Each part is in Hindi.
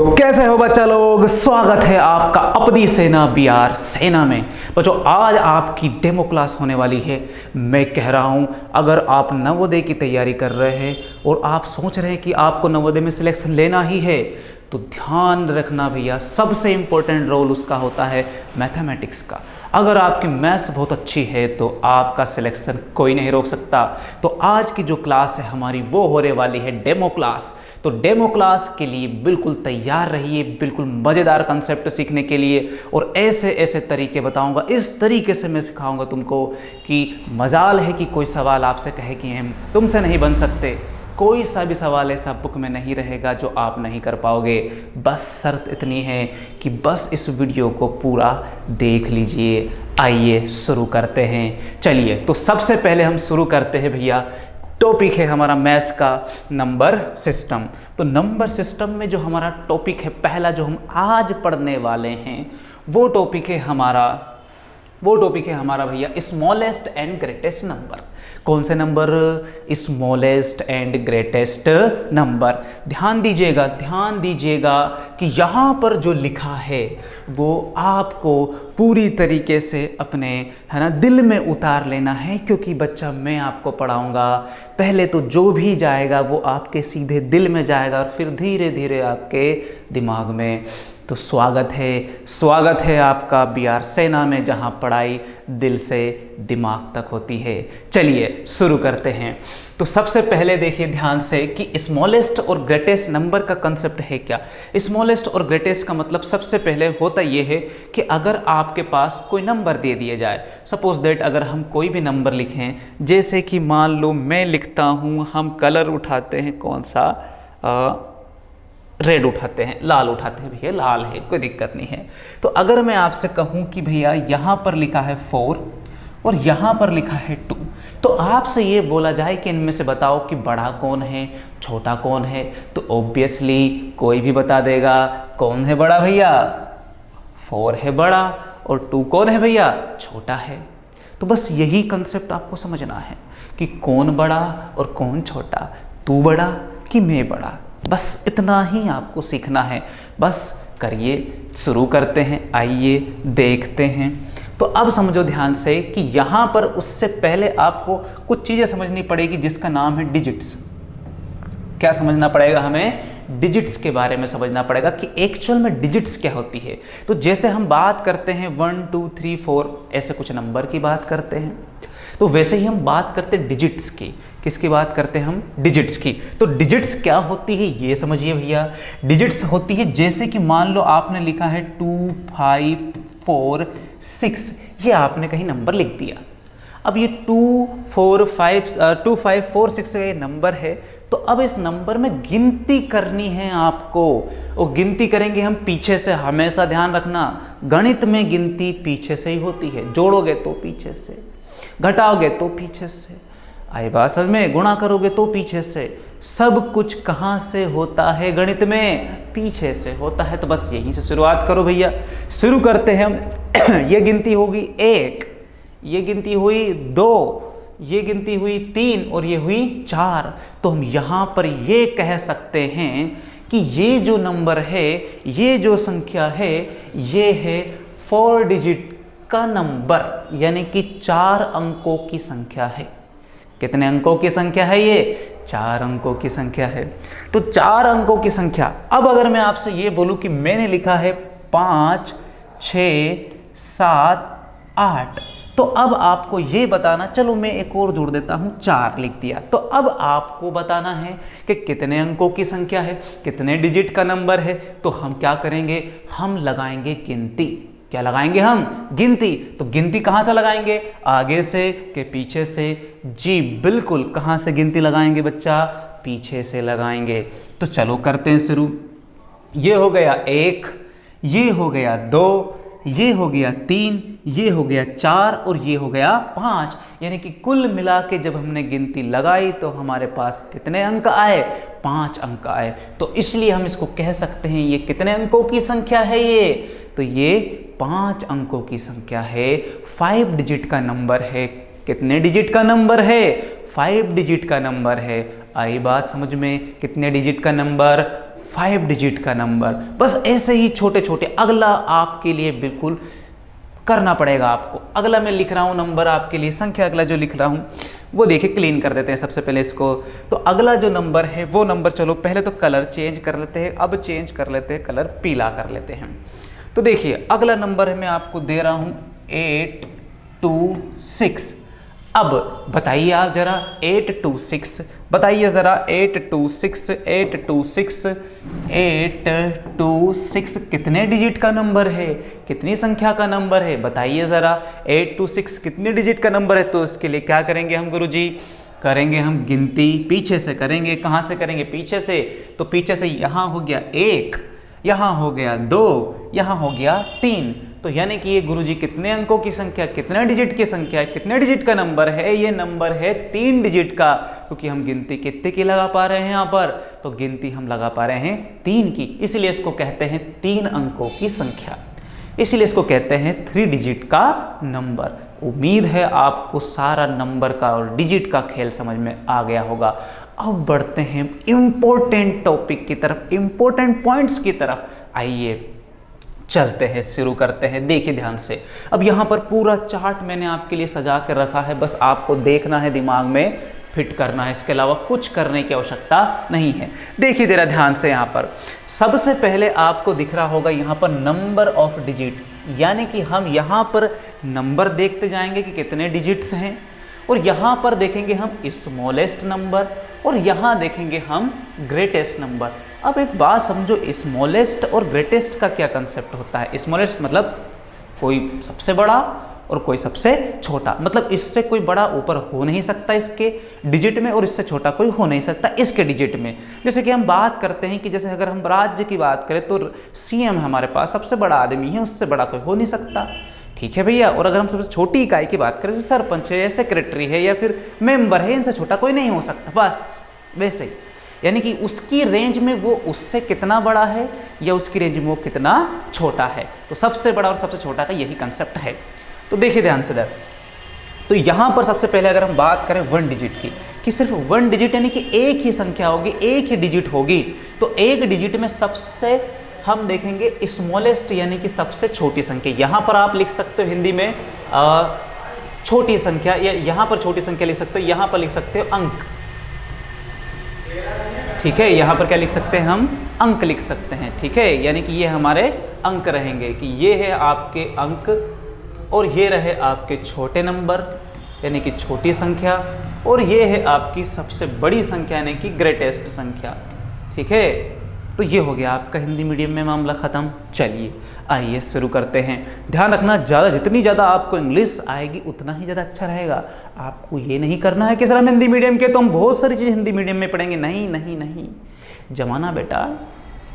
कैसे हो बच्चा लोग, स्वागत है आपका अपनी सेना बीआर सेना में। बच्चों आज आपकी डेमो क्लास होने वाली है। मैं कह रहा हूं अगर आप नवोदय की तैयारी कर रहे हैं और आप सोच रहे हैं कि आपको नवोदय में सिलेक्शन लेना ही है तो ध्यान रखना भैया, सबसे इम्पोर्टेंट रोल उसका होता है मैथमेटिक्स का। अगर आपकी मैथ्स बहुत अच्छी है तो आपका सिलेक्शन कोई नहीं रोक सकता। तो आज की जो क्लास है हमारी वो होने वाली है डेमो क्लास। तो डेमो क्लास के लिए बिल्कुल तैयार रहिए, बिल्कुल मज़ेदार कंसेप्ट सीखने के लिए, और ऐसे ऐसे तरीके बताऊंगा, इस तरीके से मैं सिखाऊंगा तुमको कि मजाल है कि कोई सवाल आपसे कहे कि हम तुमसे नहीं बन सकते। कोई सा भी सवाल ऐसा बुक में नहीं रहेगा जो आप नहीं कर पाओगे। बस शर्त इतनी है कि बस इस वीडियो को पूरा देख लीजिए। आइए शुरू करते हैं। चलिए तो सबसे पहले हम शुरू करते हैं भैया, टॉपिक है हमारा मैथ्स का नंबर सिस्टम। तो नंबर सिस्टम में जो हमारा टॉपिक है पहला जो हम आज पढ़ने वाले हैं वो टॉपिक है हमारा भैया स्मॉलेस्ट एंड ग्रेटेस्ट नंबर। कौन से number? Smallest and greatest number. ध्यान दीजिएगा कि यहाँ पर जो लिखा है वो आपको पूरी तरीके से अपने दिल में उतार लेना है, क्योंकि बच्चा मैं आपको पढ़ाऊँगा पहले तो जो भी जाएगा वो आपके सीधे दिल में जाएगा और फिर धीरे धीरे आपके दिमाग में। तो स्वागत है आपका बीआर सेना में, जहां पढ़ाई दिल से दिमाग तक होती है। चलिए शुरू करते हैं। तो सबसे पहले देखिए ध्यान से कि स्मॉलेस्ट और ग्रेटेस्ट नंबर का कंसेप्ट है क्या। स्मॉलेस्ट और ग्रेटेस्ट का मतलब सबसे पहले होता यह है कि अगर आपके पास कोई नंबर दे दिया जाए, सपोज दैट अगर हम कोई भी नंबर लिखें, जैसे कि मान लो मैं लिखता हूँ, हम कलर उठाते हैं, कौन सा रेड उठाते हैं, लाल उठाते हैं भैया, लाल है, कोई दिक्कत नहीं है। तो अगर मैं आपसे कहूं कि भैया यहाँ पर लिखा है 4 और यहाँ पर लिखा है 2, तो आपसे ये बोला जाए कि इनमें से बताओ कि बड़ा कौन है छोटा कौन है, तो ऑब्वियसली कोई भी बता देगा कौन है बड़ा भैया, 4 है बड़ा और 2 कौन है भैया, छोटा है। तो बस यही कंसेप्ट आपको समझना है कि कौन बड़ा और कौन छोटा, तू बड़ा कि मैं बड़ा, बस इतना ही आपको सीखना है। बस करिए, शुरू करते हैं, आइए देखते हैं। तो अब समझो ध्यान से कि यहाँ पर उससे पहले आपको कुछ चीज़ें समझनी पड़ेगी जिसका नाम है डिजिट्स। क्या समझना पड़ेगा हमें? डिजिट्स के बारे में समझना पड़ेगा कि एक्चुअल में डिजिट्स क्या होती है। तो जैसे हम बात करते हैं 1 2 3 4 ऐसे कुछ नंबर की बात करते हैं, तो वैसे ही हम बात करते हैं डिजिट्स की। किसकी बात करते हैं हम? डिजिट्स की। तो डिजिट्स क्या होती है ये समझिए भैया। डिजिट्स होती है जैसे कि मान लो आपने लिखा है 2 5 4 6, ये आपने कहीं नंबर लिख दिया। अब ये 2 5 4 6 का ये नंबर है, तो अब इस नंबर में गिनती करनी है आपको। और गिनती करेंगे हम पीछे से, हमेशा ध्यान रखना गणित में गिनती पीछे से ही होती है। जोड़ोगे तो पीछे से, घटाओगे तो पीछे से, आई बात समझ में, गुणा करोगे तो पीछे से। सब कुछ कहाँ से होता है गणित में? पीछे से होता है। तो बस यहीं से शुरुआत करो भैया। शुरू करते हैं हम। ये गिनती होगी 1, ये गिनती हुई 2, ये गिनती हुई 3 और ये हुई 4। तो हम यहाँ पर ये कह सकते हैं कि ये जो नंबर है, ये जो संख्या है, ये है 4 डिजिट का नंबर, यानी कि 4 अंकों की संख्या है। कितने अंकों की संख्या है ये? 4 अंकों की संख्या है। तो 4 अंकों की संख्या। अब अगर मैं आपसे ये बोलूं कि मैंने लिखा है 5 6 7 8, तो अब आपको ये बताना, चलो मैं एक और जोड़ देता हूं, 4 लिख दिया। तो अब आपको बताना है कि कितने अंकों की संख्या है, कितने डिजिट का नंबर है। तो हम क्या करेंगे? हम लगाएंगे गिनती। क्या लगाएंगे हम? गिनती। तो गिनती कहाँ से लगाएंगे? आगे से कि पीछे से? जी बिल्कुल। कहाँ से गिनती लगाएंगे बच्चा? पीछे से लगाएंगे। तो चलो करते हैं शुरू। ये हो गया 1, ये हो गया 2, ये हो गया 3, ये हो गया 4 और ये हो गया 5। यानी कि कुल मिला के जब हमने गिनती लगाई तो हमारे पास कितने अंक आए? 5 अंक आए। तो इसलिए हम इसको कह सकते हैं ये कितने अंकों की संख्या है ये? तो ये 5 अंकों की संख्या है। 5 डिजिट का नंबर है। कितने डिजिट का नंबर है? 5 डिजिट का नंबर है। आई बात समझ में? कितने डिजिट का नंबर? 5 डिजिट का नंबर। बस ऐसे ही छोटे छोटे। अगला आपके लिए बिल्कुल करना पड़ेगा आपको। अगला मैं लिख रहा हूँ नंबर आपके लिए, संख्या अगला जो लिख रहा हूँ वो देखिए, क्लीन कर देते हैं सबसे पहले इसको। तो अगला जो नंबर है वो नंबर, चलो पहले तो कलर चेंज कर लेते हैं, अब चेंज कर लेते हैं, कलर पीला कर लेते हैं। तो देखिए अगला नंबर है मैं आपको दे रहा हूँ 826। अब बताइए आप जरा 826, बताइए ज़रा 826 कितने डिजिट का नंबर है, कितनी संख्या का नंबर है, बताइए ज़रा। 826 कितने डिजिट का नंबर है? तो इसके लिए क्या करेंगे हम गुरुजी? करेंगे हम गिनती पीछे से करेंगे। कहाँ से करेंगे? पीछे से। तो पीछे से यहाँ हो गया 1, यहाँ हो गया 2, यहाँ हो गया 3। तो यानी कि ये गुरुजी कितने अंकों की संख्या, कितने डिजिट की संख्या, कितने डिजिट का नंबर है? ये नंबर है 3 डिजिट का, क्योंकि हम गिनती कितने की लगा पा रहे हैं यहाँ पर? तो गिनती हम लगा पा रहे हैं 3 की, इसलिए इसको कहते हैं 3 अंकों की संख्या, इसलिए इसको कहते हैं 3 डिजिट का नंबर। उम्मीद है आपको सारा नंबर का और डिजिट का खेल समझ में आ गया होगा। अब बढ़ते हैं इंपॉर्टेंट टॉपिक की तरफ, इंपॉर्टेंट पॉइंट्स की तरफ। आइए चलते हैं, शुरू करते हैं। देखिए ध्यान से, अब यहाँ पर पूरा चार्ट मैंने आपके लिए सजा कर रखा है, बस आपको देखना है, दिमाग में फिट करना है, इसके अलावा कुछ करने की आवश्यकता नहीं है। देखिए जरा ध्यान से, यहाँ पर सबसे पहले आपको दिख रहा होगा यहाँ पर नंबर ऑफ डिजिट, यानी कि हम यहाँ पर नंबर देखते जाएंगे कि कितने डिजिट्स हैं, और यहाँ पर देखेंगे हम स्मॉलेस्ट नंबर, और यहाँ देखेंगे हम ग्रेटेस्ट नंबर। अब एक बात समझो, स्मॉलेस्ट और ग्रेटेस्ट का क्या कंसेप्ट होता है? स्मॉलेस्ट मतलब कोई सबसे बड़ा और कोई सबसे छोटा, मतलब इससे कोई बड़ा ऊपर हो नहीं सकता इसके डिजिट में, और इससे छोटा कोई हो नहीं सकता इसके डिजिट में। जैसे कि हम बात करते हैं कि जैसे अगर हम राज्य की बात करें तो सीएम हमारे पास सबसे बड़ा आदमी है, उससे बड़ा कोई हो नहीं सकता, ठीक है भैया। और अगर हम सबसे छोटी इकाई की बात करें, जैसे सरपंच है या सेक्रेटरी है या फिर मेंबर है, इनसे छोटा कोई नहीं हो सकता, बस वैसे ही। यानी कि उसकी रेंज में वो उससे कितना बड़ा है या उसकी रेंज में वो कितना छोटा है। तो सबसे बड़ा और सबसे छोटा का यही कंसेप्ट है। तो देखिए ध्यान से, तो यहाँ पर सबसे पहले अगर हम बात करें 1 डिजिट की, कि सिर्फ 1 डिजिट यानी कि एक ही संख्या होगी, एक ही डिजिट होगी, तो एक डिजिट में सबसे हम देखेंगे स्मॉलेस्ट यानी कि सबसे छोटी संख्या। यहाँ पर आप लिख सकते हो हिंदी में छोटी संख्या, या यहाँ पर छोटी संख्या लिख सकते हो, यहाँ पर लिख सकते हो अंक, ठीक है। यहाँ पर क्या लिख सकते हैं हम? अंक लिख सकते हैं, ठीक है। यानी कि ये हमारे अंक रहेंगे कि ये है आपके अंक, और ये रहे आपके छोटे नंबर यानी कि छोटी संख्या, और ये है आपकी सबसे बड़ी संख्या यानी कि ग्रेटेस्ट संख्या, ठीक है। तो ये हो गया आपका हिंदी मीडियम में मामला ख़त्म। चलिए आइए शुरू करते हैं। ध्यान रखना, जितनी ज़्यादा आपको इंग्लिश आएगी उतना ही ज़्यादा अच्छा रहेगा। आपको ये नहीं करना है कि सर हम हिंदी मीडियम के तो हम बहुत सारी चीज़ हिंदी मीडियम में पढ़ेंगे, नहीं नहीं नहीं। जमाना बेटा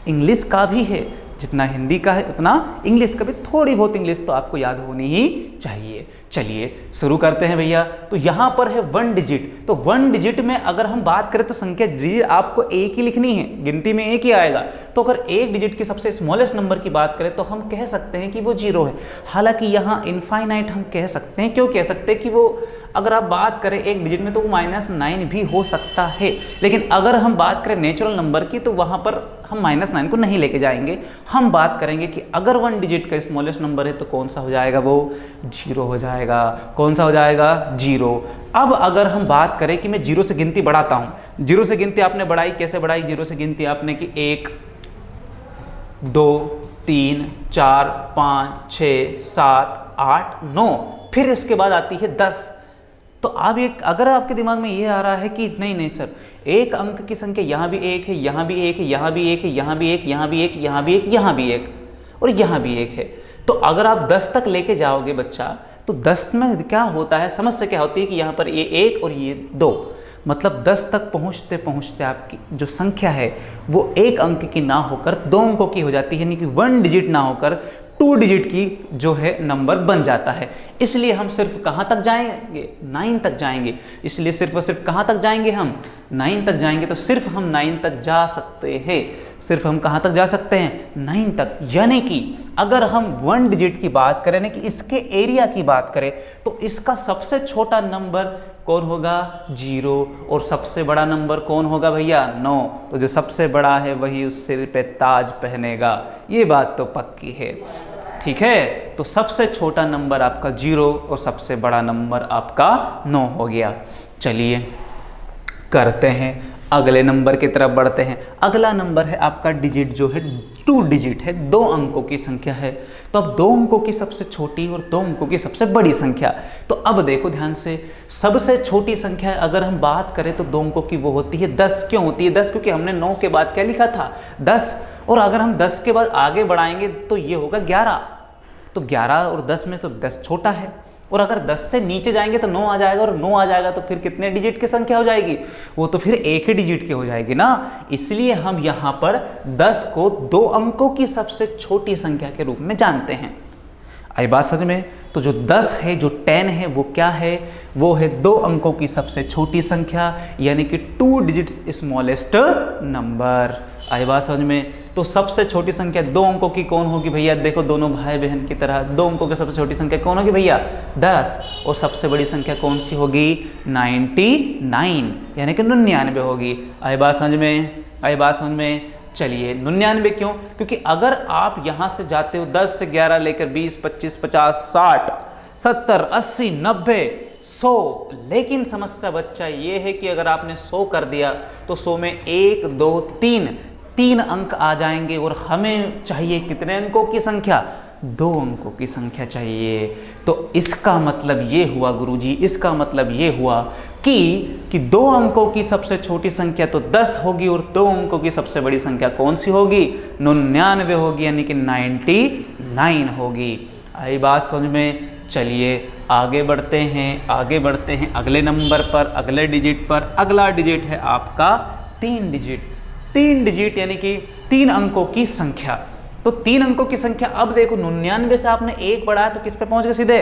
इंग्लिश का भी है, जितना हिंदी का है उतना इंग्लिश का भी, थोड़ी बहुत इंग्लिश तो आपको याद होनी ही चाहिए। चलिए शुरू करते हैं भैया। तो यहाँ पर है 1 डिजिट, तो 1 डिजिट में अगर हम बात करें तो संख्या डिजिट आपको एक ही लिखनी है, गिनती में एक ही आएगा। तो अगर एक डिजिट की सबसे स्मॉलेस्ट नंबर की बात करें तो हम कह सकते हैं कि वो 0 है। हालांकि यहाँ इनफाइनाइट हम कह सकते हैं, क्यों कह सकते हैं कि वो अगर आप बात करें एक डिजिट में तो वो -9 भी हो सकता है, लेकिन अगर हम बात करें नेचुरल नंबर की तो वहाँ पर हम -9 को नहीं लेके जाएंगे। हम बात करेंगे कि अगर 1 डिजिट का स्मॉलेस्ट नंबर है तो कौन सा हो जाएगा? वो 0 हो जाएगा। कौन सा हो जाएगा? 0। अब अगर हम बात करें कि मैं 0 से गिनती बढ़ाता हूँ, 0 से गिनती आपने बढ़ाई, कैसे बढ़ाई? 0 से गिनती आपने कि 1 2 3 4 5 6 7 8 9, फिर इसके बाद आती है 10। तो आप एक, अगर आपके दिमाग में ये आ रहा है कि नहीं नहीं सर, एक अंक की संख्या यहाँ भी 1 है, यहाँ भी 1 है, यहाँ भी 1 है, यहाँ भी 1, यहाँ भी 1, यहाँ भी 1, यहाँ भी 1 और यहाँ भी 1 है, तो अगर आप 10 तक लेके जाओगे बच्चा, तो 10 में क्या होता है, समस्या क्या होती है कि यहाँ पर ये 1 और ये 2, मतलब 10 तक पहुँचते पहुँचते आपकी जो संख्या है वो एक अंक की ना होकर 2 अंकों की हो जाती है, यानी कि 1 डिजिट ना होकर 2 डिजिट की जो है नंबर बन जाता है। इसलिए हम सिर्फ कहाँ तक जाएंगे? 9 तक जाएंगे। इसलिए सिर्फ और सिर्फ कहाँ तक जाएंगे हम? 9 तक जाएंगे तो सिर्फ हम 9 तक जा सकते हैं। सिर्फ हम कहाँ तक जा सकते हैं? 9 तक। यानी कि अगर हम 1 डिजिट की बात करें ना, कि इसके एरिया की बात करें, तो इसका सबसे छोटा नंबर कौन होगा? 0। और सबसे बड़ा नंबर कौन होगा भैया? 9। तो जो सबसे बड़ा है वही उस सिर पे ताज पहनेगा, ये बात तो पक्की है। ठीक है, तो सबसे छोटा नंबर आपका 0 और सबसे बड़ा नंबर आपका 9 हो गया। चलिए करते हैं, अगले नंबर की तरफ बढ़ते हैं। अगला नंबर है आपका डिजिट जो है 2 डिजिट है, 2 अंकों की संख्या है। तो अब 2 अंकों की सबसे छोटी और 2 अंकों की सबसे बड़ी संख्या। तो अब देखो ध्यान से, सबसे छोटी संख्या अगर हम बात करें तो 2 अंकों की वो होती है 10। क्यों होती है 10? क्योंकि हमने 9 के बाद क्या लिखा था? 10। और अगर हम 10 के बाद आगे बढ़ाएंगे तो ये होगा 11। तो 11 और 10 में तो 10 छोटा है। और अगर 10 से नीचे जाएंगे तो 9 आ जाएगा, और 9 आ जाएगा तो फिर कितने डिजिट की संख्या हो जाएगी? वो तो फिर एक ही डिजिट की हो जाएगी ना। इसलिए हम यहाँ पर 10 को 2 अंकों की सबसे छोटी संख्या के रूप में जानते हैं। आई बात समझ में? तो जो 10 है, जो 10 है, वो क्या है? वो है 2 अंकों की सबसे छोटी संख्या, यानी कि 2 डिजिट स्मॉलेस्ट नंबर। आई बात समझ में? तो सबसे छोटी संख्या 2 अंकों की कौन होगी भैया? देखो दोनों भाई बहन की तरह, 2 अंकों की सबसे छोटी संख्या कौन होगी भैया? 10। और सबसे बड़ी संख्या कौन सी होगी? 99, यानी कि 99 होगी। आई बात समझ में? आई बात समझ में? चलिए 99 क्यों? क्योंकि अगर आप यहाँ से जाते हो 10 से 11 लेकर 20, 25, 50, 60, 70, 80, 90, 100, लेकिन समस्या बच्चा ये है कि अगर आपने 100 कर दिया तो 100 में 1, 2, 3 अंक आ जाएंगे, और हमें चाहिए कितने अंकों की संख्या? 2 अंकों की संख्या चाहिए। तो इसका मतलब ये हुआ गुरुजी, इसका मतलब ये हुआ कि 2 अंकों की सबसे छोटी संख्या तो 10 होगी, और 2 अंकों की सबसे बड़ी संख्या कौन सी होगी? 99 होगी, यानी कि 99 होगी। आई बात समझ में? चलिए आगे बढ़ते हैं, आगे बढ़ते हैं अगले नंबर पर, अगले डिजिट पर। अगला डिजिट है आपका 3 डिजिट। 3 डिजिट यानी कि 3 अंकों की संख्या। तो 3 अंकों की संख्या, अब देखो 99 से आपने 1 बढ़ाया तो किस पे पहुंच गए? सीधे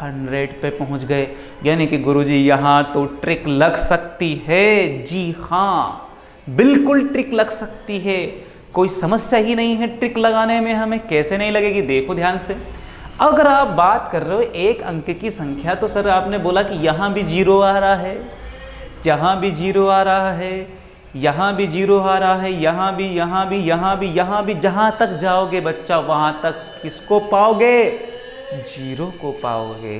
100 पे पहुंच गए। यानी कि गुरुजी यहाँ तो ट्रिक लग सकती है। जी हाँ, बिल्कुल ट्रिक लग सकती है, कोई समस्या ही नहीं है ट्रिक लगाने में। हमें कैसे नहीं लगेगी? देखो ध्यान से, अगर आप बात कर रहे हो 1 अंक की संख्या, तो सर आपने बोला कि यहाँ भी 0 आ रहा है, यहाँ भी 0 आ रहा है, यहाँ भी 0 आ रहा है, यहाँ भी, यहाँ भी, यहाँ भी, यहाँ भी। जहाँ तक जाओगे बच्चा वहाँ तक किसको पाओगे? 0 को पाओगे।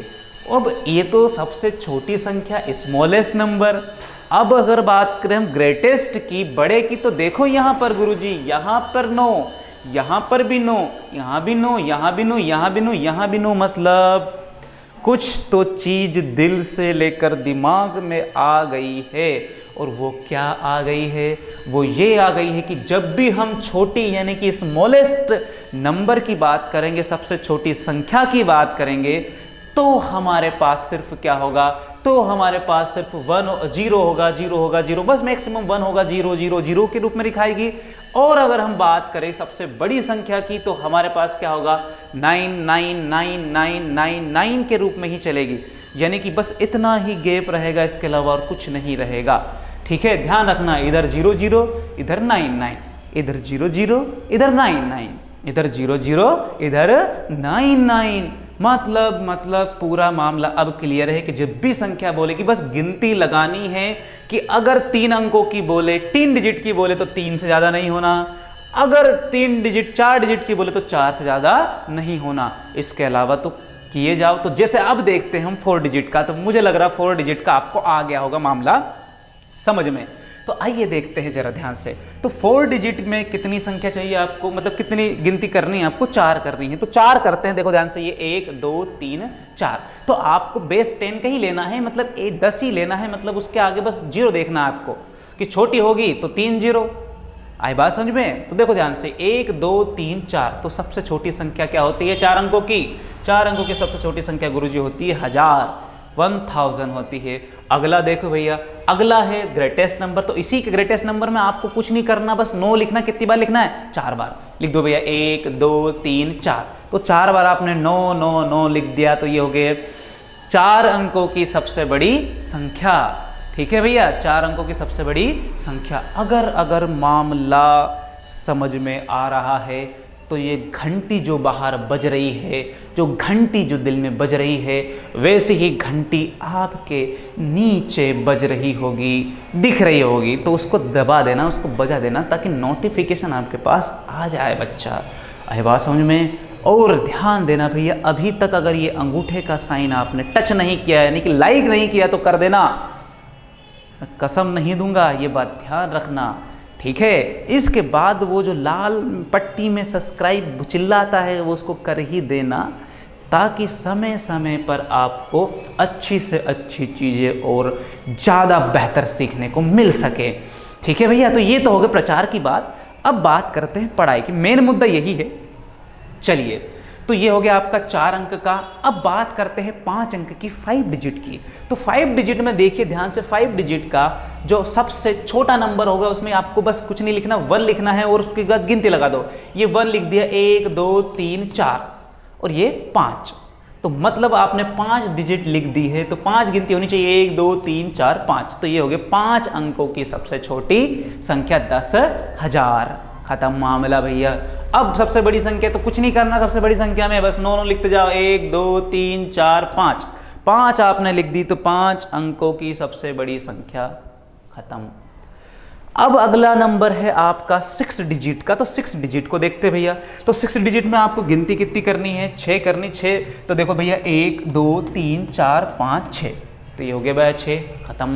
अब ये तो सबसे छोटी संख्या, स्मॉलेस्ट नंबर। अब अगर बात करें हम ग्रेटेस्ट की, बड़े की, तो देखो यहाँ पर गुरुजी, यहाँ पर 9, यहाँ पर भी 9, यहाँ भी 9, यहाँ भी 9, यहाँ भी 9, यहाँ भी 9। मतलब कुछ तो चीज दिल से लेकर दिमाग में आ गई है। और वो क्या आ गई है? वो ये आ गई है कि जब भी हम छोटी यानी कि स्मॉलेस्ट नंबर की बात करेंगे, सबसे छोटी संख्या की बात करेंगे, तो हमारे पास सिर्फ क्या होगा? तो हमारे पास सिर्फ 0 होगा, 0 होगा, 0, बस मैक्सिमम 1 होगा, 0, 0, 0 के रूप में दिखाएगी। और अगर हम बात करें सबसे बड़ी संख्या की, तो हमारे पास क्या होगा? 9, 9, 9, 9, 9, 9 के रूप में ही चलेगी। यानी कि बस इतना ही गैप रहेगा, इसके अलावा और कुछ नहीं रहेगा। ठीक है, ध्यान रखना, इधर 0, 0, इधर 9, 9, इधर 0, 0, इधर 9, 9, इधर 0, 0, इधर 9, 9। मतलब पूरा मामला अब क्लियर है कि जब भी संख्या बोले कि बस गिनती लगानी है कि अगर 3 अंकों की बोले, 3 डिजिट की बोले तो 3 से ज़्यादा नहीं होना, अगर 3 डिजिट 4 डिजिट की बोले तो 4 से ज़्यादा नहीं होना। इसके अलावा तो किए जाओ। तो जैसे अब देखते हैं हम 4 डिजिट का, तो मुझे लग रहा 4 डिजिट का आपको आ गया होगा मामला समझ में। तो आइए देखते हैं जरा ध्यान से। तो 4 डिजिट में कितनी संख्या चाहिए आपको, मतलब कितनी गिनती करनी है आपको? 4 करनी है। तो 4 करते हैं, देखो ध्यान से, ये 1, 2, 3, 4। तो आपको बेस 10 का ही लेना है, मतलब 10 ही लेना है, मतलब उसके आगे बस 0 देखना है आपको कि छोटी होगी तो 3 0। आई बात समझ में? तो देखो ध्यान से, 1, 2, 3, 4। तो सबसे छोटी संख्या क्या होती है? 4 अंकों की। 4 अंकों की सबसे छोटी संख्या गुरुजी होती है 1000 होती है। अगला देखो भैया, अगला है ग्रेटेस्ट नंबर। तो इसी के ग्रेटेस्ट नंबर में आपको कुछ नहीं करना, बस 9 लिखना। कितनी बार लिखना है? 4 बार लिख दो भैया। 1, 2, 3, 4। तो 4 बार आपने 9, 9, 9 लिख दिया। तो ये हो गए 4 अंकों की सबसे बड़ी संख्या। ठीक है भैया, 4 अंकों की सबसे बड़ी संख्या। अगर मामला समझ में आ रहा है तो ये घंटी जो बाहर बज रही है, जो घंटी जो दिल में बज रही है, वैसे ही घंटी आपके नीचे बज रही होगी, दिख रही होगी, तो उसको दबा देना, उसको बजा देना, ताकि नोटिफिकेशन आपके पास आ जाए बच्चा। आए बात समझ में? और ध्यान देना भैया, अभी तक अगर ये अंगूठे का साइन आपने टच नहीं किया, यानी कि लाइक नहीं किया, तो कर देना, मैं कसम नहीं दूंगा, ये बात ध्यान रखना, ठीक है। इसके बाद वो जो लाल पट्टी में सब्सक्राइब चिल्लाता है, वो उसको कर ही देना, ताकि समय समय पर आपको अच्छी से अच्छी चीज़ें और ज़्यादा बेहतर सीखने को मिल सके, ठीक है भैया। तो ये तो हो गया प्रचार की बात। अब बात करते हैं पढ़ाई की, मेन मुद्दा यही है। चलिए, तो ये हो गया आपका 4 अंक का। अब बात करते हैं 5 अंक की, 5 डिजिट की। तो 5 डिजिट में देखिए ध्यान से, 5 डिजिट का जो सबसे छोटा नंबर होगा उसमें आपको बस कुछ नहीं लिखना, 1 लिखना है और उसके बाद गिनती लगा दो। ये 1 लिख दिया, 1 2 3 4 और ये 5, तो मतलब आपने 5 डिजिट लिख दी है, तो 5 गिनती होनी चाहिए, 1 2 3 4 5। तो ये हो गए 5 अंकों की सबसे छोटी संख्या, 10,000। खत्म मामला भैया। अब सबसे बड़ी संख्या तो कुछ नहीं करना, सबसे बड़ी संख्या में बस 9 लिखते जाओ, 1 2 3 4 5। 5 आपने लिख दी, तो 5 अंकों की सबसे बड़ी संख्या, खत्म। अब अगला नंबर है आपका 6 डिजिट का। तो 6 डिजिट को देखते भैया, तो 6 डिजिट में आपको गिनती कितनी करनी है? 6 करनी, 6। तो देखो भैया, 1 2 3 4 5 6, तो ये हो गया भैया 6, खत्म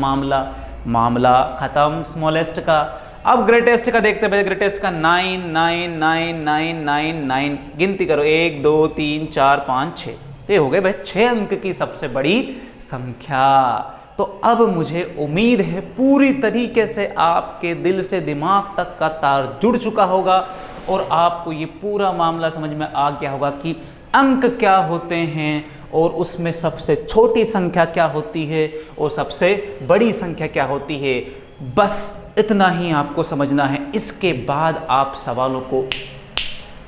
मामला खत्म स्मॉलेस्ट का। अब ग्रेटेस्ट का देखते हैं भैया, ग्रेटेस्ट का 9 9 9 9 9 9, गिनती करो, 1 2 3 4 5 6, तो ये हो गए भाई 6 अंक की सबसे बड़ी संख्या। तो अब मुझे उम्मीद है पूरी तरीके से आपके दिल से दिमाग तक का तार जुड़ चुका होगा और आपको ये पूरा मामला समझ में आ गया होगा कि अंक क्या होते हैं और उसमें सबसे छोटी संख्या क्या होती है और सबसे बड़ी संख्या क्या होती है। बस इतना ही आपको समझना है, इसके बाद आप सवालों को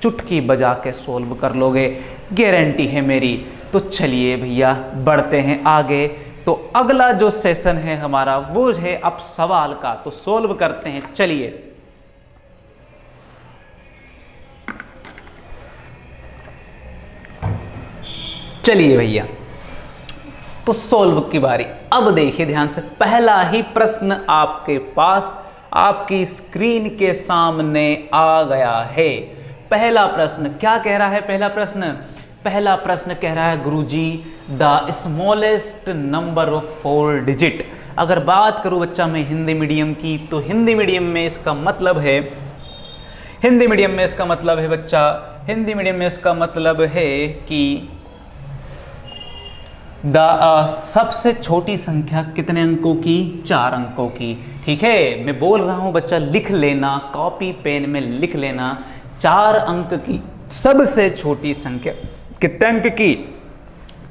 चुटकी बजा के सोल्व कर लोगे, गारंटी है मेरी। तो चलिए भैया बढ़ते हैं आगे। तो अगला जो सेशन है हमारा वो है अब सवाल का, तो सोल्व करते हैं। चलिए भैया, तो सोल्व की बारी। अब देखिए ध्यान से, पहला ही प्रश्न आपके पास आपकी स्क्रीन के सामने आ गया है। पहला प्रश्न क्या कह रहा है? पहला प्रश्न कह रहा है गुरुजी, the smallest number of 4 digit. अगर बात करूं बच्चा मैं हिंदी मीडियम की, तो हिंदी मीडियम में इसका मतलब है कि सबसे छोटी संख्या कितने अंकों की? 4 अंकों की। ठीक है, मैं बोल रहा हूं बच्चा, लिख लेना, कॉपी पेन में लिख लेना। 4 अंक की सबसे छोटी संख्या कितने अंक की?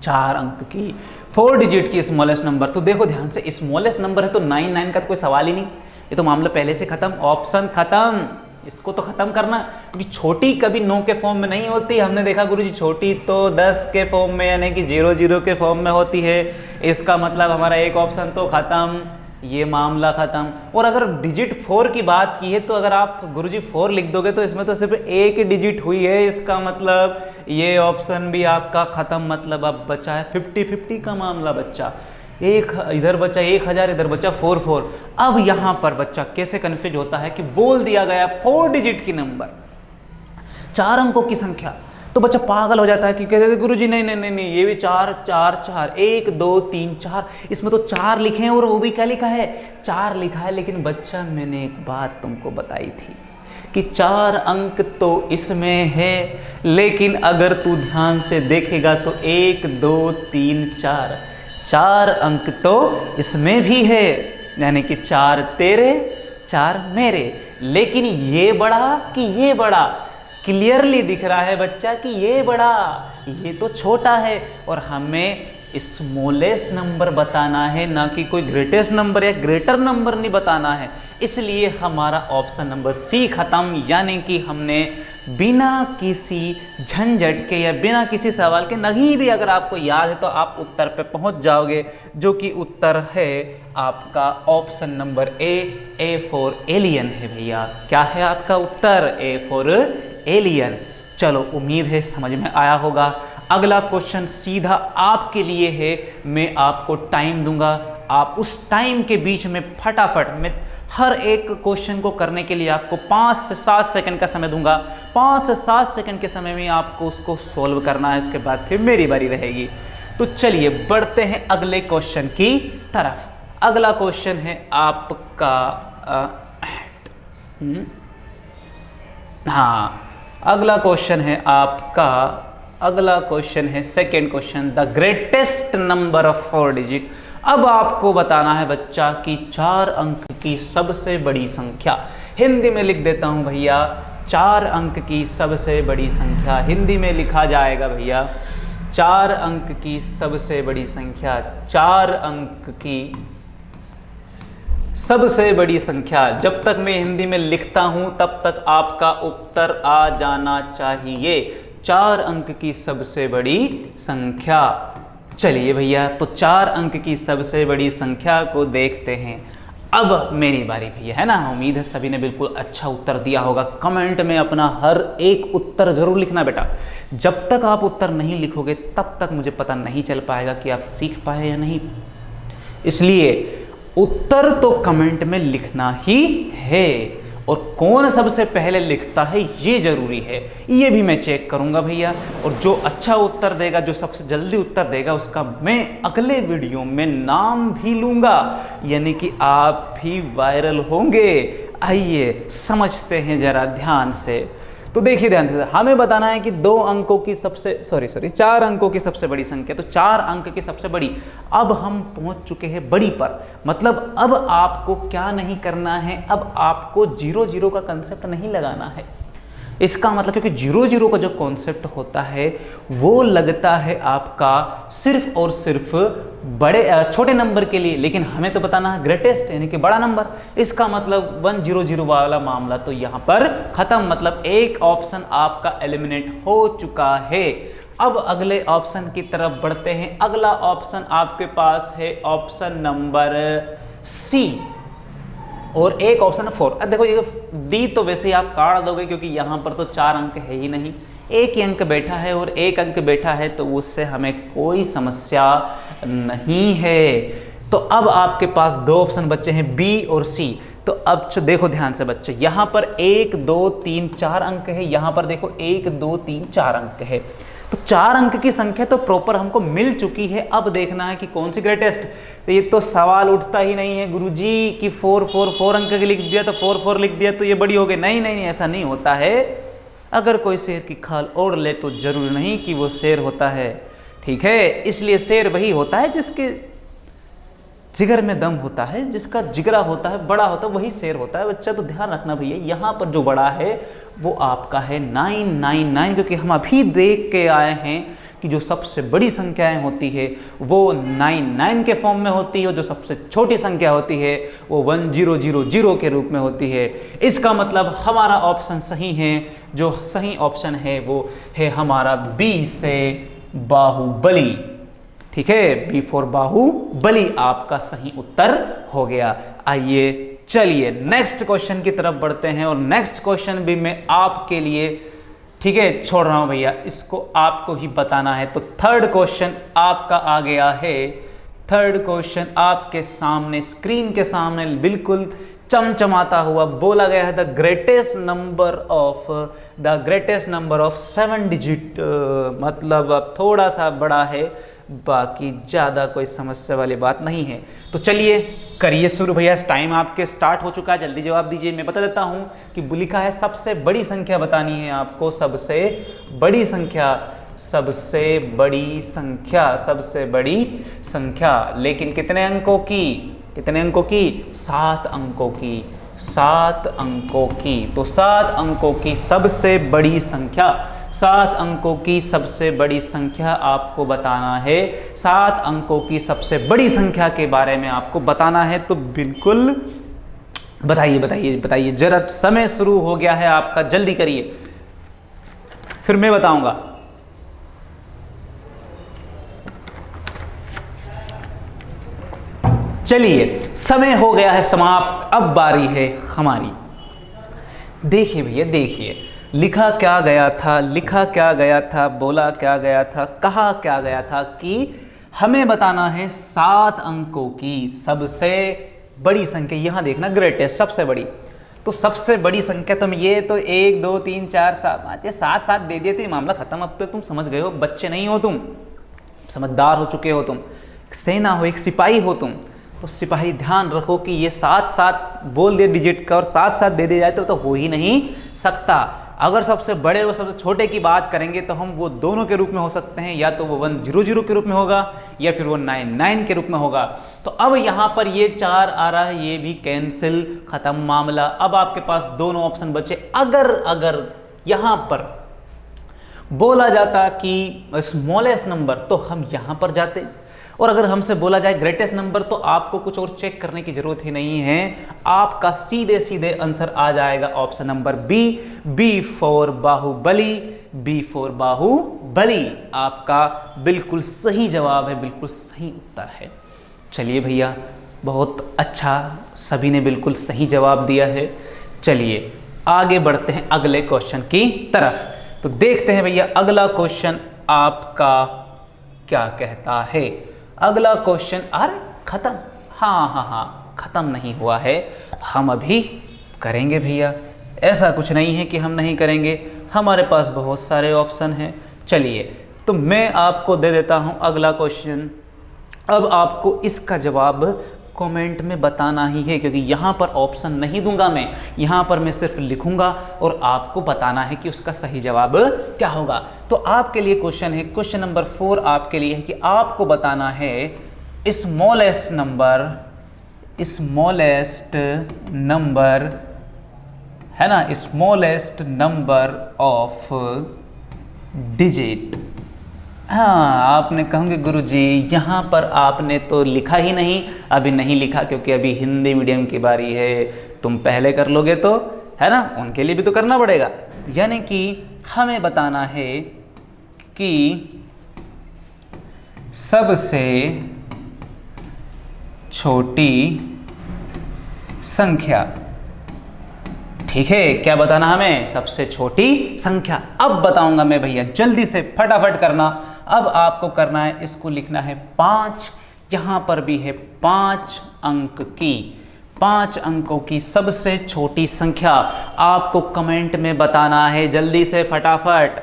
4 अंक की। 4 डिजिट की स्मॉलेस्ट नंबर। तो देखो ध्यान से, स्मॉलेस्ट नंबर है तो 9 का तो कोई सवाल ही नहीं, ये तो मामला पहले से खत्म, ऑप्शन खत्म। इसको तो खत्म करना, क्योंकि छोटी कभी 9 के फॉर्म में नहीं होती। हमने देखा गुरुजी छोटी तो 10 के फॉर्म में यानी कि 00 के फॉर्म में होती है। इसका मतलब हमारा एक ऑप्शन तो खत्म, ये मामला खत्म। और अगर डिजिट 4 की बात की है तो अगर आप गुरुजी 4 लिख दोगे तो इसमें तो सिर्फ एक डिजिट हुई है, इसका मतलब ये ऑप्शन भी आपका खत्म। मतलब अब बचा है 50-50 का मामला बच्चा, एक इधर बचा 1000, इधर बचा 4। अब यहां पर बच्चा कैसे कन्फ्यूज होता है कि बोल दिया गया 4 डिजिट की नंबर, 4 अंकों की संख्या, तो बच्चा पागल हो जाता है कि कहते गुरुजी नहीं, ये भी 4 4 4, 1 2 3 4, इसमें तो 4 लिखे हैं और वो भी क्या लिखा है? 4 लिखा है। लेकिन बच्चा मैंने एक बात तुमको बताई थी कि 4 अंक तो इसमें है, लेकिन अगर तू ध्यान से देखेगा तो 1 2 3 4 अंक तो इसमें भी है, यानी कि 4 तेरे 4 मेरे। लेकिन ये बड़ा कि ये बड़ा, क्लियरली दिख रहा है बच्चा कि ये बड़ा, ये तो छोटा है। और हमें स्मॉलेस्ट नंबर बताना है, ना कि कोई ग्रेटेस्ट नंबर या ग्रेटर नंबर नहीं बताना है। इसलिए हमारा ऑप्शन नंबर सी खत्म, यानी कि हमने बिना किसी झंझट के या बिना किसी सवाल के, नहीं भी अगर आपको याद है तो आप उत्तर पे पहुंच जाओगे, जो कि उत्तर है आपका option number A for alien है भैया। क्या है आपका उत्तर? A for alien. चलो उम्मीद है समझ में आया होगा। अगला क्वेश्चन सीधा आपके लिए है, मैं आपको टाइम दूंगा, आप उस टाइम के बीच में फटाफट, मैं हर एक क्वेश्चन को करने के लिए आपको 5 से 7 सेकंड का समय दूंगा। 5 से 7 सेकंड के समय में आपको उसको सॉल्व करना है, इसके बाद फिर मेरी बारी रहेगी। तो चलिए बढ़ते हैं अगले क्वेश्चन की तरफ। अगला क्वेश्चन है आपका अगला क्वेश्चन है आपका, अगला क्वेश्चन है second question, the greatest number of 4 digit. अब आपको बताना है बच्चा कि 4 अंक की सबसे बड़ी संख्या। हिंदी में लिख देता हूं भैया, 4 अंक की सबसे बड़ी संख्या। हिंदी में लिखा जाएगा भैया 4 अंक की सबसे बड़ी संख्या। 4 अंक की सबसे बड़ी संख्या। जब तक मैं हिंदी में लिखता हूं तब तक आपका उत्तर आ जाना चाहिए। 4 अंक की सबसे बड़ी संख्या। चलिए भैया, तो 4 अंक की सबसे बड़ी संख्या को देखते हैं। अब मेरी बारी भैया, है ना। उम्मीद है सभी ने बिल्कुल अच्छा उत्तर दिया होगा। कमेंट में अपना हर एक उत्तर जरूर लिखना बेटा। जब तक आप उत्तर नहीं लिखोगे तब तक मुझे पता नहीं चल पाएगा कि आप सीख पाए या नहीं। इसलिए उत्तर तो कमेंट में लिखना ही है, और कौन सबसे पहले लिखता है ये जरूरी है, ये भी मैं चेक करूंगा भैया। और जो अच्छा उत्तर देगा, जो सबसे जल्दी उत्तर देगा, उसका मैं अगले वीडियो में नाम भी लूंगा, यानी कि आप भी वायरल होंगे। आइए समझते हैं जरा ध्यान से। तो देखिए ध्यान से, हमें बताना है कि 2 अंकों की सबसे 4 अंकों की सबसे बड़ी संख्या। तो 4 अंक की सबसे बड़ी। अब हम पहुंच चुके हैं बड़ी पर, मतलब अब आपको क्या नहीं करना है, अब आपको 0 0 का कंसेप्ट नहीं लगाना है। इसका मतलब, क्योंकि 0 0 का जो कॉन्सेप्ट होता है वो लगता है आपका सिर्फ और सिर्फ छोटे नंबर के लिए, लेकिन हमें तो बताना है ग्रेटेस्ट यानी कि बड़ा नंबर। इसका मतलब 1 0 0 वाला मामला तो यहाँ पर खत्म, मतलब एक ऑप्शन आपका एलिमिनेट हो चुका है। अब अगले ऑप्शन की तरफ बढ़ते हैं। अगला ऑप्शन आपके पास है ऑप्शन नंबर सी, और एक ऑप्शन है 4। अब देखो ये डी तो वैसे ही आप काट दोगे, क्योंकि यहाँ पर तो 4 अंक है ही नहीं, एक ही अंक बैठा है, और एक अंक बैठा है तो उससे हमें कोई समस्या नहीं है। तो अब आपके पास 2 ऑप्शन बचे हैं, बी और सी। तो अब देखो ध्यान से बच्चे, यहाँ पर 1 2 3 4 अंक है, यहाँ पर देखो 1 2 3 4 अंक है। तो 4 अंक की संख्या तो प्रॉपर हमको मिल चुकी है। अब देखना है कि कौन सी ग्रेटेस्ट। तो ये तो सवाल उठता ही नहीं है गुरुजी कि 4 अंक की लिख दिया तो 4 लिख दिया तो ये बड़ी हो गई। नहीं नहीं नहीं, ऐसा नहीं होता है। अगर कोई शेर की खाल ओढ़ ले तो जरूर नहीं कि वो शेर होता है, ठीक है। इसलिए शेर वही होता है जिसके जिगर में दम होता है, जिसका जिगरा होता है, बड़ा होता है, वही शेर होता है बच्चा। तो ध्यान रखना भैया, यहाँ पर जो बड़ा है वो आपका है 999, क्योंकि हम अभी देख के आए हैं कि जो सबसे बड़ी संख्याएं होती है वो 99 के फॉर्म में होती है, और जो सबसे छोटी संख्या होती है वो 1000 के रूप में होती है। इसका मतलब हमारा ऑप्शन सही है। जो सही ऑप्शन है वो है हमारा बी से बाहुबली, ठीक है। बी फॉर बाहुबली आपका सही उत्तर हो गया। आइए चलिए नेक्स्ट क्वेश्चन की तरफ बढ़ते हैं, और नेक्स्ट क्वेश्चन भी मैं आपके लिए, ठीक है, छोड़ रहा हूं भैया, इसको आपको ही बताना है। तो थर्ड क्वेश्चन आपका आ गया है। थर्ड क्वेश्चन आपके सामने, स्क्रीन के सामने बिल्कुल चमचमाता हुआ बोला गया है, the greatest number of 7 digit. मतलब अब थोड़ा सा बड़ा है, बाकी ज़्यादा कोई समस्या वाली बात नहीं है। तो चलिए करिए शुरू भैया, टाइम आपके स्टार्ट हो चुका है, जल्दी जवाब दीजिए। मैं बता देता हूं कि लिखा है सबसे बड़ी संख्या बतानी है आपको, सबसे बड़ी संख्या, सबसे बड़ी संख्या, सबसे बड़ी संख्या। लेकिन कितने अंकों की? कितने अंकों की? 7 अंकों की, 7 अंकों की। तो 7 अंकों की सबसे बड़ी संख्या, 7 अंकों की सबसे बड़ी संख्या आपको बताना है। 7 अंकों की सबसे बड़ी संख्या के बारे में आपको बताना है। तो बिल्कुल बताइए बताइए बताइए, जरा समय शुरू हो गया है आपका, जल्दी करिए, फिर मैं बताऊंगा। चलिए, समय हो गया है समाप्त, अब बारी है हमारी। देखिए भैया देखिए, लिखा क्या गया था, लिखा क्या गया था, बोला क्या गया था, कहा क्या गया था कि हमें बताना है 7 अंकों की सबसे बड़ी संख्या। यहां देखना, ग्रेटेस्ट, सबसे बड़ी। तो सबसे बड़ी संख्या तुम ये तो 1 2 3 4 7 5 ये 7 7 दे दिए तो मामला खत्म। अब तो तुम समझ गए हो, बच्चे नहीं हो तुम, समझदार हो चुके हो तुम, सेना हो, एक सिपाही हो तुम। तो सिपाही ध्यान रखो कि ये 7 7 बोल दिए डिजिट का और 7 7 दे दिया जाए तो हो ही नहीं सकता। अगर सबसे बड़े और सबसे छोटे की बात करेंगे तो हम वो दोनों के रूप में हो सकते हैं, या तो वो 100 के रूप में होगा या फिर वो 99 के रूप में होगा। तो अब यहाँ पर ये 4 आ रहा है, ये भी कैंसिल, खत्म मामला। अब आपके पास दोनों ऑप्शन बचे। अगर यहाँ पर बोला जाता कि स्मॉलेस्ट नंबर तो हम यहाँ पर जाते, और अगर हमसे बोला जाए ग्रेटेस्ट नंबर तो आपको कुछ और चेक करने की जरूरत ही नहीं है, आपका सीधे सीधे आंसर आ जाएगा option number B for Baahubali. B for Baahubali आपका बिल्कुल सही जवाब है, बिल्कुल सही उत्तर है। चलिए भैया, बहुत अच्छा, सभी ने बिल्कुल सही जवाब दिया है। चलिए आगे बढ़ते हैं अगले क्वेश्चन की तरफ। तो देखते हैं भैया अगला क्वेश्चन आपका क्या कहता है। अगला क्वेश्चन, अरे खत्म, हाँ, खत्म नहीं हुआ है, हम अभी करेंगे भैया। ऐसा कुछ नहीं है कि हम नहीं करेंगे, हमारे पास बहुत सारे ऑप्शन हैं। चलिए तो मैं आपको दे देता हूं अगला क्वेश्चन। अब आपको इसका जवाब कमेंट में बताना ही है, क्योंकि यहाँ पर ऑप्शन नहीं दूंगा मैं, यहाँ पर मैं सिर्फ लिखूंगा और आपको बताना है कि उसका सही जवाब क्या होगा। तो आपके लिए क्वेश्चन है, क्वेश्चन नंबर 4 आपके लिए है कि आपको बताना है स्मॉलेस्ट नंबर है ना, स्मॉलेस्ट नंबर ऑफ डिजिट। हाँ, आपने कहोगे गुरुजी यहाँ पर आपने तो लिखा ही नहीं। अभी नहीं लिखा क्योंकि अभी हिंदी मीडियम की बारी है, तुम पहले कर लोगे तो है ना, उनके लिए भी तो करना पड़ेगा। यानी कि हमें बताना है कि सबसे छोटी संख्या, ठीक है, क्या बताना हमें, सबसे छोटी संख्या। अब बताऊंगा मैं भैया, जल्दी से फटाफट करना। अब आपको करना है, इसको लिखना है 5, यहां पर भी है 5 अंकों की सबसे छोटी संख्या। आपको कमेंट में बताना है, जल्दी से फटाफट,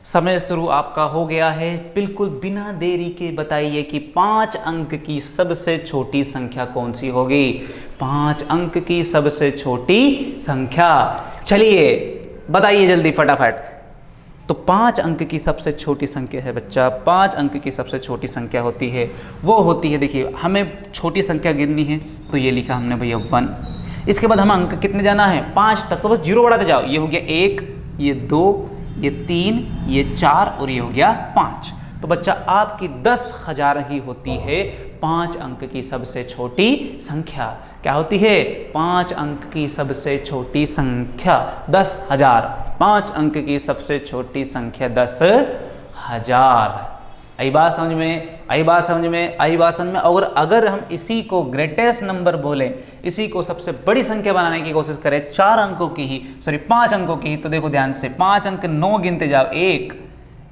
समय शुरू आपका हो गया है। बिल्कुल बिना देरी के बताइए कि 5 अंक की सबसे छोटी संख्या कौन सी होगी। 5 अंक की सबसे छोटी संख्या, चलिए बताइए जल्दी फटाफट। तो 5 अंक की सबसे छोटी संख्या है बच्चा, 5 अंक की सबसे छोटी संख्या होती है, वो होती है, देखिए हमें छोटी संख्या गिननी है तो ये लिखा हमने भैया 1। इसके बाद हम अंक कितने जाना है, 5 तक, तो बस 0 बढ़ाते जाओ। ये हो गया 1, ये 2, ये 3, ये 4 और ये हो गया 5। तो बच्चा आपकी 10,000 ही होती है 5 अंक की सबसे छोटी संख्या। क्या होती है, 5 अंक की सबसे छोटी संख्या 10,000। 5 अंक की सबसे छोटी संख्या 10,000। आई बात समझ में, आई बात समझ में, आई बात समझ में। और अगर हम इसी को ग्रेटेस्ट नंबर बोलें, इसी को सबसे बड़ी संख्या बनाने की कोशिश करें, 4 अंकों की ही, सॉरी 5 अंकों की ही, तो देखो ध्यान से, 5 अंक 9 गिनते जाओ, 1,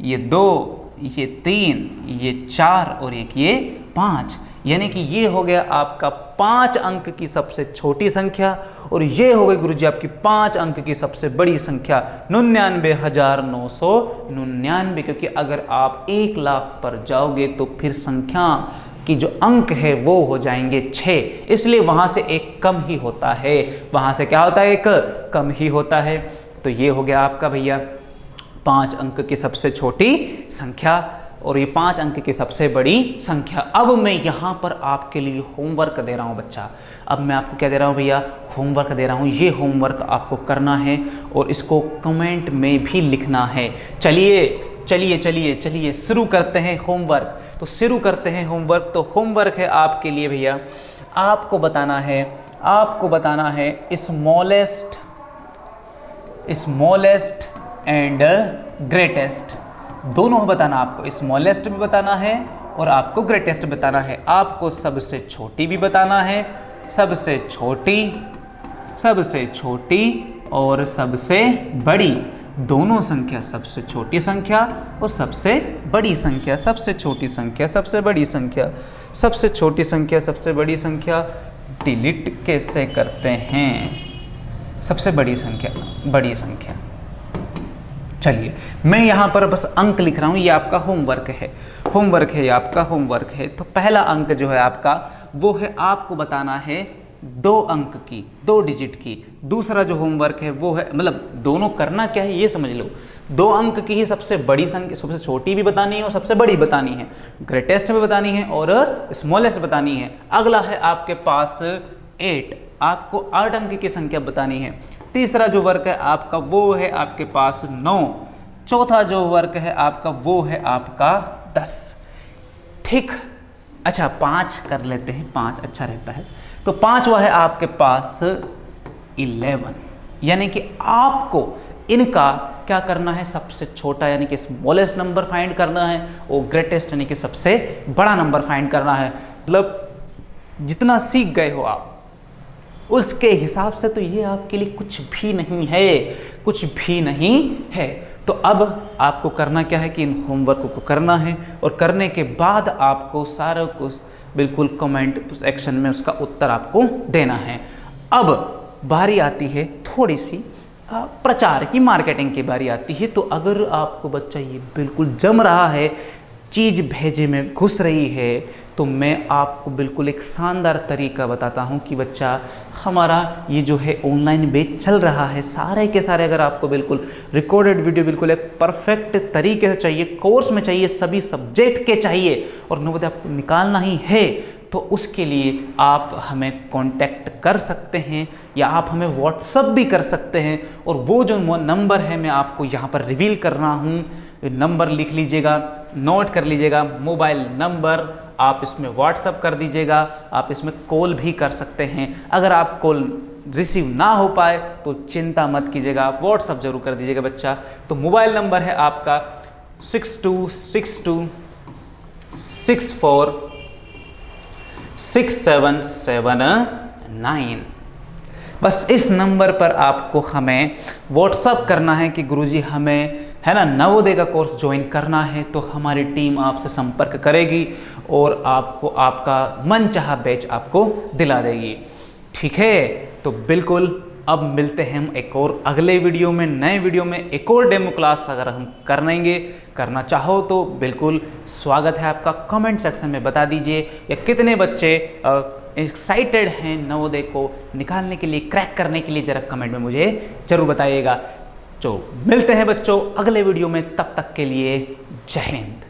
ये 2, ये 3, ये 4 और एक ये 5। यानी कि ये हो गया आपका 5 अंक की सबसे छोटी संख्या, और ये हो गई गुरुजी आपकी 5 अंक की सबसे बड़ी संख्या 99,999। क्योंकि अगर आप 1 लाख पर जाओगे तो फिर संख्या की जो अंक है वो हो जाएंगे 6, इसलिए वहां से एक कम ही होता है, वहां से क्या होता है, एक कम ही होता है। तो ये हो गया आपका भैया 5 अंक की सबसे छोटी संख्या, और ये 5 अंक की सबसे बड़ी संख्या। अब मैं यहाँ पर आपके लिए होमवर्क दे रहा हूँ बच्चा। अब मैं आपको क्या दे रहा हूँ भैया, होमवर्क दे रहा हूँ। ये होमवर्क आपको करना है और इसको कमेंट में भी लिखना है। चलिए चलिए चलिए चलिए शुरू करते हैं होमवर्क। तो शुरू करते हैं होमवर्क। तो होमवर्क है आपके लिए भैया, आपको बताना है आपको बताना है स्मॉलेस्ट एंड ग्रेटेस्ट, दोनों बताना आपको, स्मॉलेस्ट भी बताना है और आपको ग्रेटेस्ट बताना है। आपको सबसे छोटी भी बताना है, सबसे छोटी और सबसे बड़ी, दोनों संख्या, सबसे छोटी संख्या और सबसे बड़ी संख्या, सबसे छोटी संख्या, सबसे बड़ी संख्या, सबसे छोटी संख्या, सबसे बड़ी संख्या डिलीट कैसे करते हैं, सबसे बड़ी संख्या। चलिए मैं यहाँ पर बस अंक लिख रहा हूँ, ये आपका होमवर्क है, ये आपका होमवर्क है। तो पहला अंक जो है आपका वो है, आपको बताना है 2 अंक की, 2 डिजिट की। दूसरा जो होमवर्क है वो है, मतलब दोनों करना क्या है ये समझ लो, 2 अंक की ही सबसे बड़ी संख्या, सबसे छोटी भी बतानी है और सबसे बड़ी बतानी है, ग्रेटेस्ट भी बतानी है और स्मॉलेस्ट बतानी है। अगला है आपके पास 8, आपको 8 अंक की संख्या बतानी है। तीसरा जो वर्क है आपका वो है आपके पास 9। चौथा जो वर्क है आपका वो है आपका 10। ठीक, अच्छा 5 कर लेते हैं, 5 अच्छा रहता है। तो 5वां है आपके पास 11, यानी कि आपको इनका क्या करना है, सबसे छोटा यानी कि स्मॉलेस्ट नंबर फाइंड करना है और ग्रेटेस्ट यानी कि सबसे बड़ा नंबर फाइंड करना है। मतलब जितना सीख गए हो आप उसके हिसाब से तो ये आपके लिए कुछ भी नहीं है। तो अब आपको करना क्या है कि इन होमवर्क को करना है और करने के बाद आपको सारा कुछ बिल्कुल कमेंट सेक्शन में उसका उत्तर आपको देना है। अब बारी आती है थोड़ी सी प्रचार की, मार्केटिंग की बारी आती है। तो अगर आपको बच्चा ये बिल्कुल जम रहा है, चीज़ भेजे में घुस रही है, तो मैं आपको बिल्कुल एक शानदार तरीका बताता हूँ कि बच्चा हमारा ये जो है ऑनलाइन बैच चल रहा है, सारे के सारे अगर आपको बिल्कुल रिकॉर्डेड वीडियो बिल्कुल एक परफेक्ट तरीके से चाहिए, कोर्स में चाहिए, सभी सब्जेक्ट के चाहिए और नवोदय आपको निकालना ही है, तो उसके लिए आप हमें कांटेक्ट कर सकते हैं या आप हमें व्हाट्सअप भी कर सकते हैं। और वो जो नंबर है मैं आपको यहाँ पर रिवील कर रहा हूँ, नंबर लिख लीजिएगा, नोट कर लीजिएगा, मोबाइल नंबर आप इसमें व्हाट्सअप कर दीजिएगा, आप इसमें कॉल भी कर सकते हैं। अगर आप कॉल रिसीव ना हो पाए तो चिंता मत कीजिएगा, आप व्हाट्सअप जरूर कर दीजिएगा बच्चा। तो मोबाइल नंबर है आपका 6262646779। बस इस नंबर पर आपको हमें व्हाट्सअप करना है कि गुरुजी हमें है ना नवोदय का कोर्स ज्वाइन करना है, तो हमारी टीम आपसे संपर्क करेगी और आपको आपका मनचाहा बैच आपको दिला देगी। ठीक है, तो बिल्कुल अब मिलते हैं हम एक और अगले वीडियो में, नए वीडियो में एक और डेमो क्लास अगर हम करना चाहो तो बिल्कुल स्वागत है आपका। कमेंट सेक्शन में बता दीजिए या कितने बच्चे एक्साइटेड हैं नवोदय को निकालने के लिए, क्रैक करने के लिए, जरा कमेंट में मुझे जरूर बताइएगा। तो मिलते हैं बच्चों अगले वीडियो में, तब तक के लिए जय हिंद।